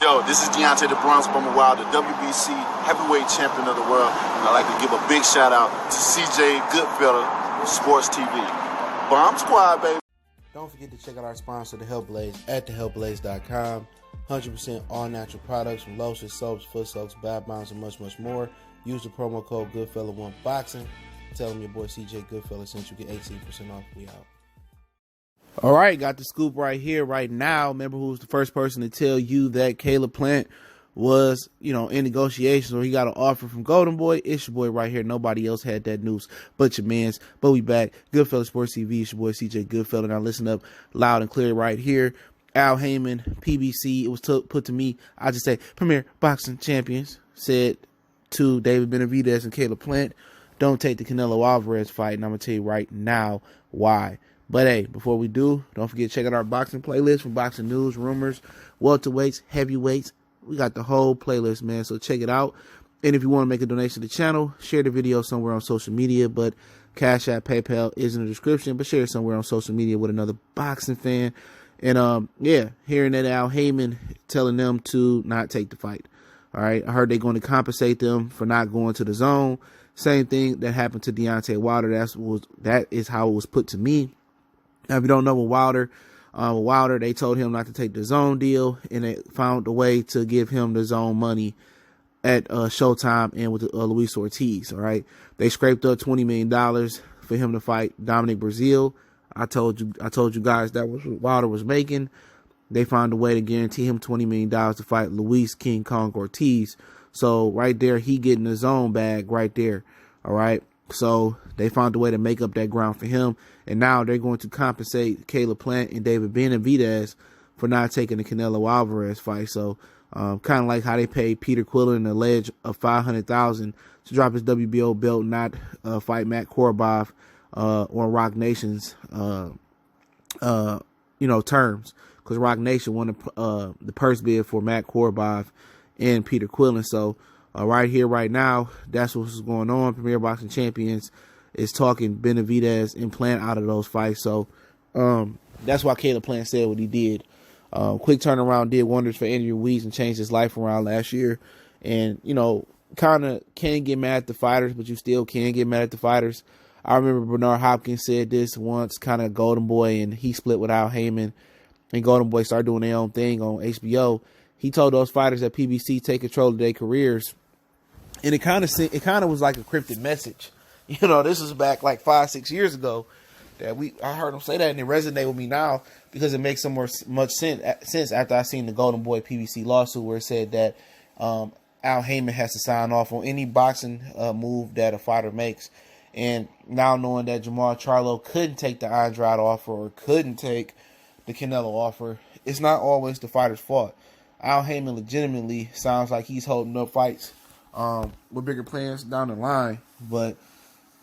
Yo, this is Deontay the Bronx Bomber Wild, the WBC heavyweight champion of the world. And I'd like to give a big shout out to CJ Goodfella of Sports TV. Bomb Squad, baby. Don't forget to check out our sponsor, The Health Blaze, at thehealthblaze.com. 100% all natural products from lotions, soaps, foot soaks, bath bombs, and much, much more. Use the promo code Goodfella1Boxing. Tell them your boy CJ Goodfella sent you, get 18% off. We out. All right, got the scoop right here, right now. Remember who was the first person to tell you that Caleb Plant was, in negotiations, or he got an offer from Golden Boy? It's your boy right here. Nobody else had that news but your mans. But we back. Goodfella Sports TV. It's your boy CJ Goodfella. Now listen up loud and clear right here. Al Haymon, PBC, it was put to me, I just say, Premier Boxing Champions, said to David Benavidez and Caleb Plant, don't take the Canelo Alvarez fight, and I'm going to tell you right now why. But hey, before we do, don't forget to check out our boxing playlist for boxing news, rumors, welterweights, heavyweights. We got the whole playlist, man, so check it out. And if you want to make a donation to the channel, share the video somewhere on social media, but Cash App, PayPal is in the description, but share it somewhere on social media with another boxing fan. And, hearing that Al Haymon telling them to not take the fight. All right, I heard they're going to compensate them for not going to the zone. Same thing that happened to Deontay Wilder. That is how it was put to me. Now, if you don't know Wilder, they told him not to take the zone deal, and they found a way to give him the zone money at Showtime and with Luis Ortiz. All right, they scraped up $20 million for him to fight Dominic Breazeale. I told you guys that was what Wilder was making. They found a way to guarantee him $20 million to fight Luis King Kong Ortiz. So right there, he getting the zone bag right there. All right. So they found a way to make up that ground for him. And now they're going to compensate Caleb Plant and David Benavidez for not taking the Canelo Alvarez fight. So kind of like how they paid Peter Quillen a ledge of $500,000 to drop his WBO belt, not fight Matt Korobov on Rock Nation's terms, because Rock Nation won the purse bid for Matt Korobov and Peter Quillen. So right here, right now, that's what's going on. Premier Boxing Champions is talking Benavidez and Plant out of those fights. So that's why Caleb Plant said what he did. Quick turnaround did wonders for Andrew Ruiz and changed his life around last year. And, kind of can't get mad at the fighters, but you still can get mad at the fighters. I remember Bernard Hopkins said this once, kind of Golden Boy, and he split with Al Haymon, and Golden Boy started doing their own thing on HBO. He told those fighters at PBC take control of their careers, and it kind of was like a cryptic message. This was back like 5-6 years ago that I heard him say that, and it resonated with me now because it makes so much sense after I seen the Golden Boy PBC lawsuit where it said that Al Haymon has to sign off on any boxing move that a fighter makes. And now knowing that Jamal Charlo couldn't take the Andrade offer or couldn't take the Canelo offer, it's not always the fighter's fault. Al Haymon legitimately sounds like he's holding up fights with bigger plans down the line. But,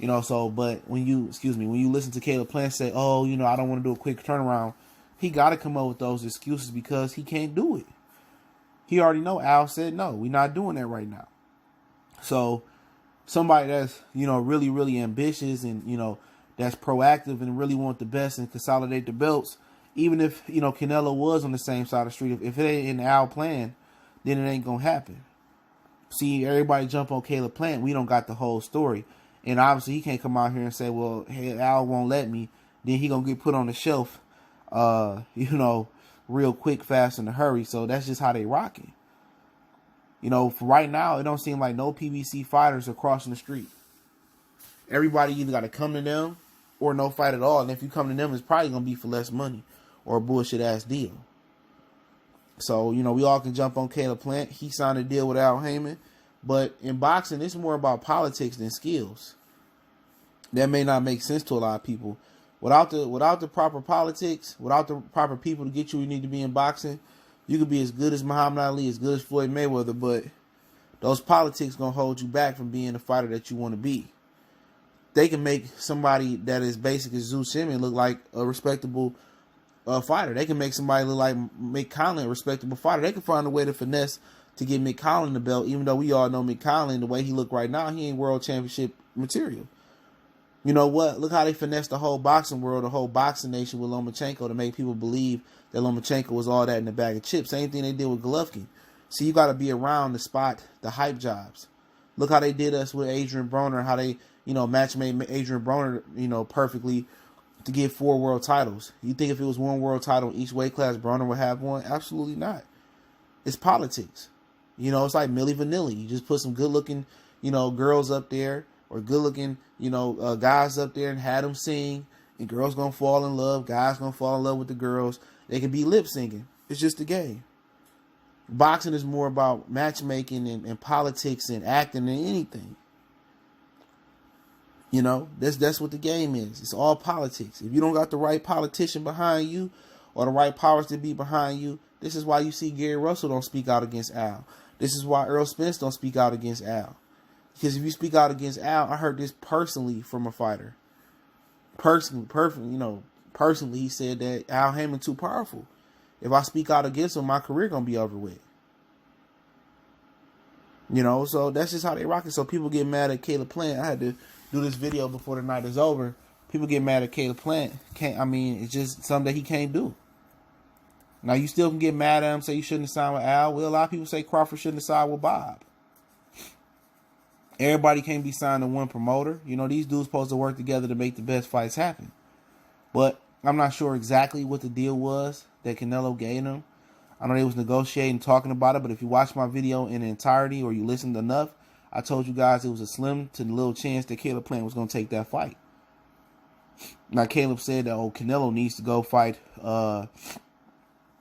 but when you listen to Caleb Plant say, I don't want to do a quick turnaround, he got to come up with those excuses because he can't do it. He already know Al said, no, we're not doing that right now. So somebody that's, really, really ambitious and, that's proactive and really want the best and consolidate the belts, even if, Canelo was on the same side of the street, if it ain't in the Al plan, then it ain't going to happen. See, everybody jump on Caleb Plant. We don't got the whole story. And obviously he can't come out here and say, well, hey, Al won't let me. Then he going to get put on the shelf, real quick, fast, in a hurry. So that's just how they rocking. For right now, it don't seem like no PBC fighters are crossing the street. Everybody either got to come to them or no fight at all. And if you come to them, it's probably going to be for less money or a bullshit-ass deal. So, we all can jump on Caleb Plant. He signed a deal with Al Haymon. But in boxing, it's more about politics than skills. That may not make sense to a lot of people. Without the proper politics, without the proper people to get you where you need to be in boxing, you could be as good as Muhammad Ali, as good as Floyd Mayweather, but those politics going to hold you back from being the fighter that you want to be. They can make somebody that is basic as Zeus Shimon look like a respectable fighter. They can make somebody look like Mick Conlan a respectable fighter. They can find a way to finesse to get Mick Conlan the belt, even though we all know Mick Conlan, the way he look right now, he ain't world championship material. You know what? Look how they finessed the whole boxing world, the whole boxing nation with Lomachenko to make people believe that Lomachenko was all that in a bag of chips. Same thing they did with Golovkin. See, you got to be around to spot the hype jobs. Look how they did us with Adrian Broner, how they, match made Adrian Broner, perfectly to get 4 world titles. You think if it was 1 world title in each weight class, Broner would have one? Absolutely not. It's politics. It's like Milli Vanilli. You just put some good-looking, girls up there, or good-looking, guys up there and had them sing, and girls going to fall in love, guys going to fall in love with the girls. They can be lip-syncing. It's just a game. Boxing is more about matchmaking and politics and acting than anything. That's what the game is. It's all politics. If you don't got the right politician behind you or the right powers to be behind you, this is why you see Gary Russell don't speak out against Al. This is why Earl Spence don't speak out against Al. Because if you speak out against Al, I heard this personally from a fighter. Personally, he said that Al Haymon too powerful. If I speak out against him, my career gonna be over with. So that's just how they rock it. So people get mad at Caleb Plant. I had to do this video before the night is over. People get mad at Caleb Plant. It's just something that he can't do. Now you still can get mad at him, say you shouldn't have signed with Al. Well, a lot of people say Crawford shouldn't have signed with Bob. Everybody can't be signed to one promoter. These dudes supposed to work together to make the best fights happen. But I'm not sure exactly what the deal was that Canelo gave him. I know they was negotiating, talking about it, but if you watch my video in entirety or you listened enough, I told you guys it was a slim to little chance that Caleb Plant was going to take that fight. Now, Caleb said that, Canelo needs to go fight,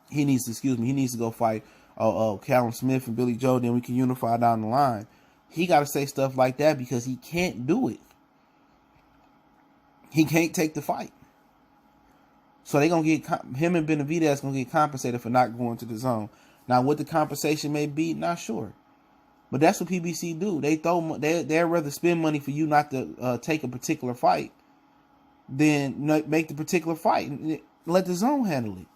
he needs to go fight Callum Smith and Billy Joe, then we can unify down the line. He got to say stuff like that because he can't do it. He can't take the fight. So they gonna get him and Benavidez gonna get compensated for not going to the zone. Now, what the compensation may be, not sure, but that's what PBC do. They'd rather spend money for you not to take a particular fight than make the particular fight and let the zone handle it.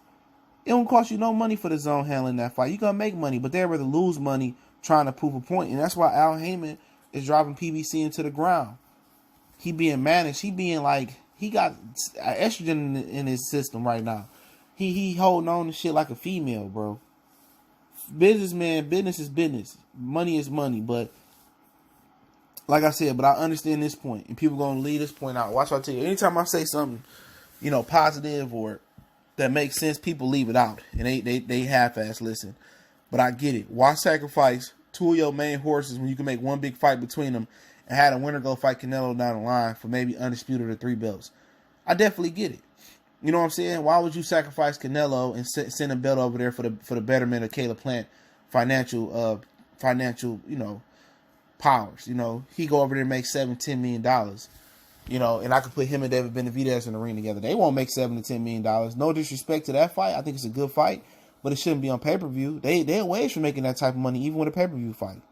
It don't cost you no money for the zone handling that fight. You gonna make money, but they'd rather lose money trying to prove a point, and that's why Al Haymon is driving PBC into the ground. He being managed. He being like. He got estrogen in his system right now. He holding on to shit like a female, bro. Businessman, business is business. Money is money. But like I said, I understand this point, and people gonna leave this point out. Watch what I tell you. Anytime I say something, positive or that makes sense, people leave it out, and they half-ass listen. But I get it. Why sacrifice 2 of your main horses when you can make one big fight between them? And had a winner go fight Canelo down the line for maybe undisputed or 3 belts. I definitely get it. You know what I'm saying? Why would you sacrifice Canelo and send a belt over there for the betterment of Caleb Plant financial powers? He go over there and make $7-10 million. And I could put him and David Benavidez in the ring together. They won't make $7 to $10 million. No disrespect to that fight. I think it's a good fight, but it shouldn't be on pay-per-view. They're ways from making that type of money, even with a pay-per-view fight.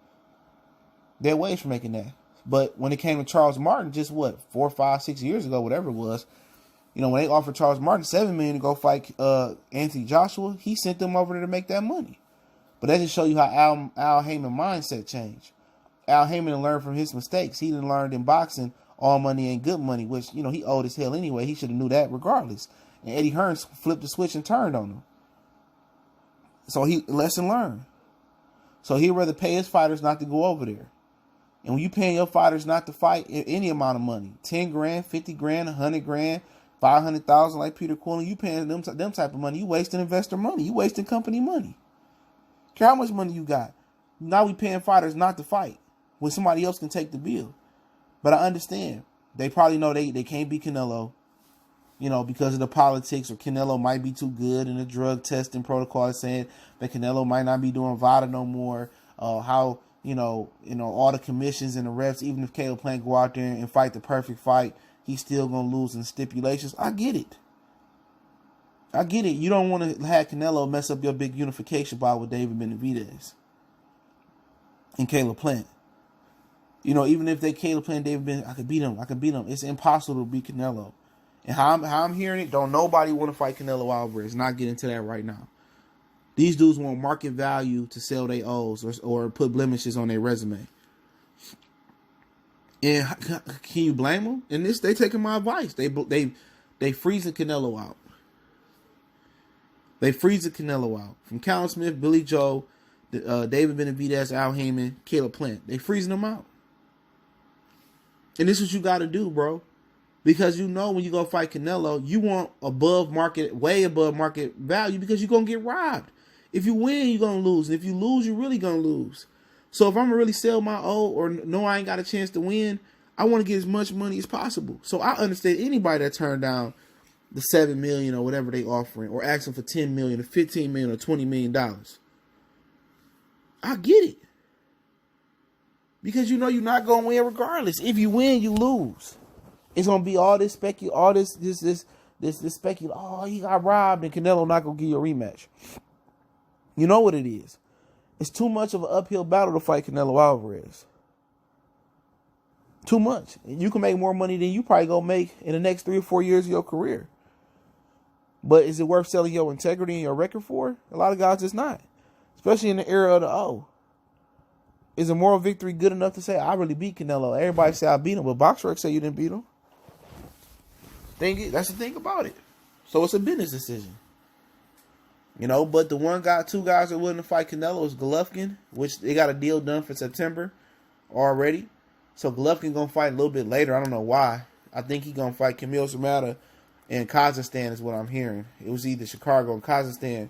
They're ways from making that. But when it came to Charles Martin, just 4, 5, 6 years ago, whatever it was, when they offered Charles Martin $7 million to go fight Anthony Joshua, he sent them over there to make that money. But that just show you how Al Haymon mindset changed. Al Haymon learned from his mistakes. He done learned in boxing, all money ain't good money, which, he old as hell anyway. He should have knew that regardless. And Eddie Hearns flipped the switch and turned on him. So lesson learned. So he'd rather pay his fighters not to go over there. And when you paying your fighters not to fight any amount of money, 10 grand, 50 grand, 100 grand, 500,000 like Peter Quillen, you paying them type of money. You wasting investor money. You wasting company money. Care how much money you got. Now we paying fighters not to fight when somebody else can take the bill. But I understand. They probably know they can't beat Canelo, because of the politics, or Canelo might be too good, and the drug testing protocol is saying that Canelo might not be doing VADA no more. All the commissions and the refs, even if Caleb Plant go out there and fight the perfect fight, he's still going to lose in stipulations. I get it. You don't want to have Canelo mess up your big unification bout with David Benavidez and Caleb Plant. Even if they Caleb Plant, David Benavidez, I could beat him. It's impossible to beat Canelo. And how I'm hearing it, don't nobody want to fight Canelo Alvarez. Not get into that right now. These dudes want market value to sell their O's or put blemishes on their resume. And can you blame them? In this, they taking my advice. They freezing Canelo out. From Callum Smith, Billy Joe, David Benavidez, Al Haymon, Caleb Plant. They freezing them out. And this is what you got to do, bro. Because you know when you go fight Canelo, you want above market, way above market value because you're going to get robbed. If you win, you're going to lose. And if you lose, you're really going to lose. So if I'm going to really sell my O or know I ain't got a chance to win, I want to get as much money as possible. So I understand anybody that turned down the $7 million or whatever they offering or asking for $10 million or $15 million or $20 million. I get it. Because you know you're not going to win regardless. If you win, you lose. It's going to be all this speculation. Oh, he got robbed and Canelo not going to give you a rematch. You know what it is. It's too much of an uphill battle to fight Canelo Alvarez. Too much. You can make more money than you probably going to make in the next 3 or 4 years of your career. But is it worth selling your integrity and your record for? A lot of guys, it's not. Especially in the era of the O. Is a moral victory good enough to say, I really beat Canelo? Everybody say I beat him, but BoxRec say you didn't beat him. That's the thing about it. So it's a business decision. You know, but the two guys that are willing to fight Canelo is Golovkin, which they got a deal done for September already. So Golovkin going to fight a little bit later. I don't know why. I think he's going to fight Kamil Samata in Kazakhstan is what I'm hearing. It was either Chicago or Kazakhstan.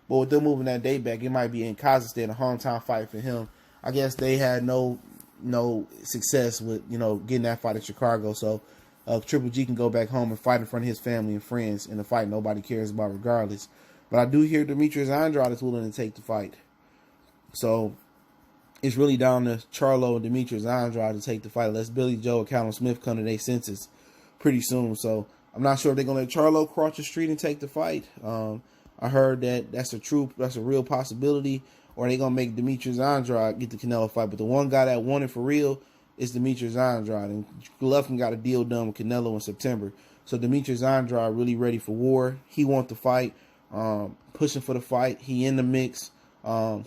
But with them moving that date back, it might be in Kazakhstan, a hometown fight for him. I guess they had no success with, getting that fight in Chicago. So Triple G can go back home and fight in front of his family and friends in a fight nobody cares about regardless. But I do hear Demetrius Andrade is willing to take the fight. So it's really down to Charlo and Demetrius Andrade to take the fight unless Billy Joe or Callum Smith come to their senses pretty soon. So I'm not sure if they're going to let Charlo cross the street and take the fight. I heard that that's a real possibility. Or they going to make Demetrius Andrade get the Canelo fight. But the one guy that won it for real is Demetrius Andrade. And Golovkin got a deal done with Canelo in September. So Demetrius Andrade really ready for war. He wants the fight. Pushing for the fight. He in the mix.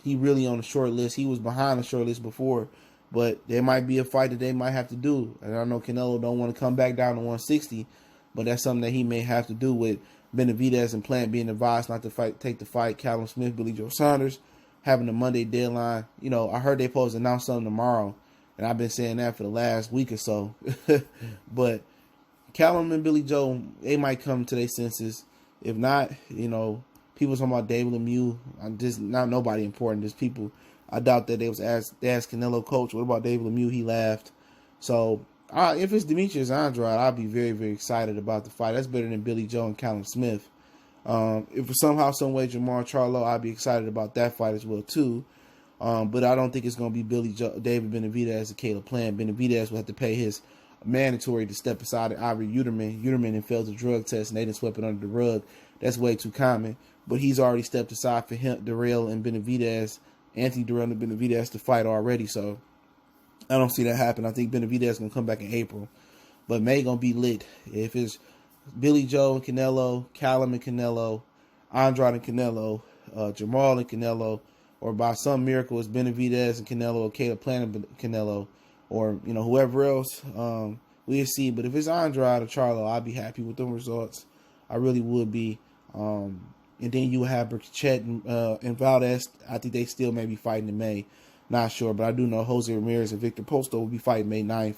He really on the short list. He was behind the short list before. But there might be a fight that they might have to do. And I know Canelo don't want to come back down to 160. But that's something that he may have to do with Benavidez and Plant being advised not to take the fight. Callum Smith, Billy Joe Saunders having the Monday deadline. I heard they supposed to announce something tomorrow. And I've been saying that for the last week or so. But Callum and Billy Joe, they might come to their senses. If not, people talking about David Lemieux. Just not nobody important. Just people. I doubt that they asked Canelo coach, what about David Lemieux? He laughed. So if it's Demetrius Andrade, I'll be very, very excited about the fight. That's better than Billy Joe and Callum Smith. If somehow, some way, Jamar Charlo, I'd be excited about that fight as well too. But I don't think it's going to be David Benavidez and Caleb Plant. Benavidez will have to pay his mandatory to step aside of Ivory Uterman. Uterman had failed the drug test and they didn't sweep it under the rug. That's way too common. But he's already stepped aside for him, Durrell and Benavidez, Anthony Durrell and Benavidez to fight already. So I don't see that happen. I think Benavidez is going to come back in April. But May going to be lit. If it's Billy Joe and Canelo, Callum and Canelo, Andrade and Canelo, Jamal and Canelo, or by some miracle it's Benavidez and Canelo or Caleb Plant and Canelo, or whoever else, we'll see. But if it's Andrade or Charlo, I'll be happy with them results. I really would be. And then you have Burkett and Valdez. I think they still may be fighting in May. Not sure, but I do know Jose Ramirez and Victor Posto will be fighting May 9th.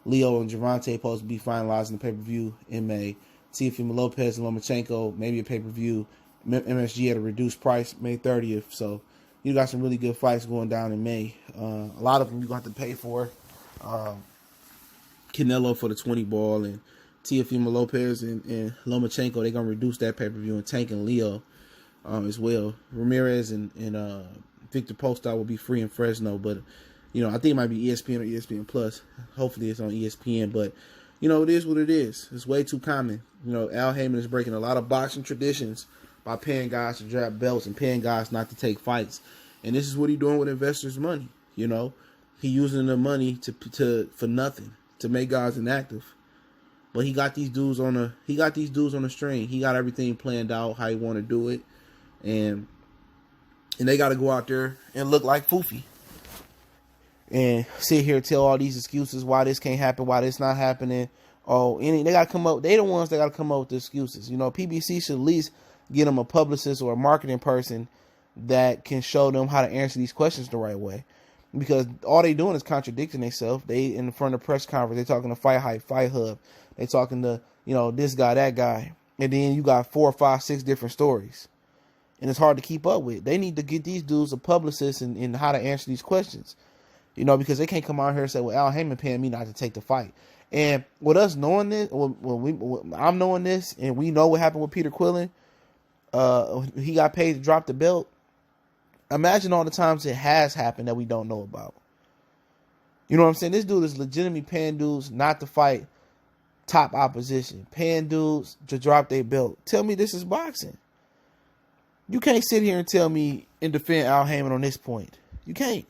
Leo and Gervonta supposed to be finalizing the pay-per-view in May. Teofimo Lopez and Lomachenko, maybe a pay-per-view. MSG at a reduced price, May 30th. So you got some really good fights going down in May. A lot of them you're going to have to pay for. Canelo for the 20 ball and Teofimo Lopez and Lomachenko, they're going to reduce that pay-per-view, and Tank and Leo as well. Ramirez and Victor Postol will be free in Fresno, but I think it might be ESPN or ESPN Plus. Hopefully it's on ESPN, but it is what it is. It's way too common. Al Haymon is breaking a lot of boxing traditions by paying guys to drop belts and paying guys not to take fights. And this is what he's doing with investors' money. He using the money for nothing, to make guys inactive. But he got these dudes on a string. He got everything planned out how he want to do it, and they got to go out there and look like Foofy and sit here and tell all these excuses why this can't happen, why this not happening. They got to come up. They the ones that got to come up with the excuses. PBC should at least get them a publicist or a marketing person that can show them how to answer these questions the right way. Because all they doing is contradicting themselves. They in front of press conference, they talking to Fight Hype, Fight Hub. They talking to, this guy, that guy. And then you got 4, 5, 6 different stories. And it's hard to keep up with. They need to get these dudes a publicist in how to answer these questions. Because they can't come out here and say, well, Al Haymon paying me not to take the fight. And with us knowing this, I'm knowing this, and we know what happened with Peter Quillin. He got paid to drop the belt. Imagine all the times it has happened that we don't know about. You know what I'm saying? This dude is legitimately paying dudes not to fight top opposition. Paying dudes to drop their belt. Tell me this is boxing. You can't sit here and tell me and defend Al Haymon on this point. You can't.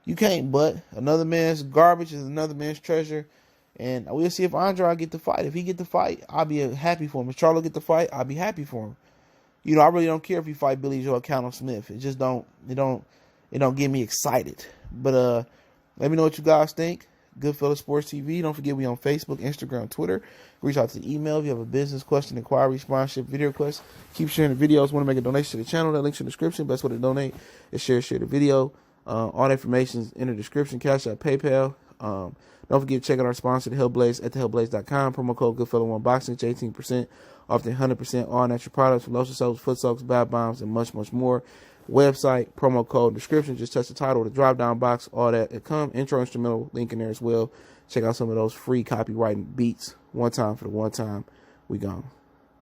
You can't, but another man's garbage is another man's treasure. And we'll see if Andrade get the fight. If he get the fight, I'll be happy for him. If Charlo get the fight, I'll be happy for him. I really don't care if he fight Billy Joe or Callum Smith. It just don't get me excited. But let me know what you guys think. Goodfellas Sports TV. Don't forget we on Facebook, Instagram, Twitter. Reach out to the email if you have a business question, inquiry, sponsorship, video request. Keep sharing the videos. Want to make a donation to the channel? That link's in the description. Best way to donate is share the video. All the information is in the description. Cash App, PayPal. Don't forget to check out our sponsor, The Hellblaze, at thehellblaze.com. Promo code Goodfella1Boxing. 18% off the 100% all natural products from lotion soaps, foot soaks, bath bombs, and much, much more. Website, promo code, description. Just touch the title, the drop down box, all that. It come intro, instrumental, link in there as well. Check out some of those free copywriting beats. One time for the one time. We gone.